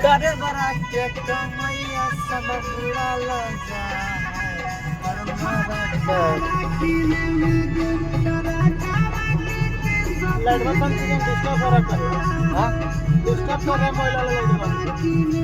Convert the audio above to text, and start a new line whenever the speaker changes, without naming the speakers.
करे बरा के कमैया सब उड़ल जाए और लाइट बंद कर डिस्टर्ब कर हां डिस्टर्ब कर रहा मोबाइल वाला लाइट बंद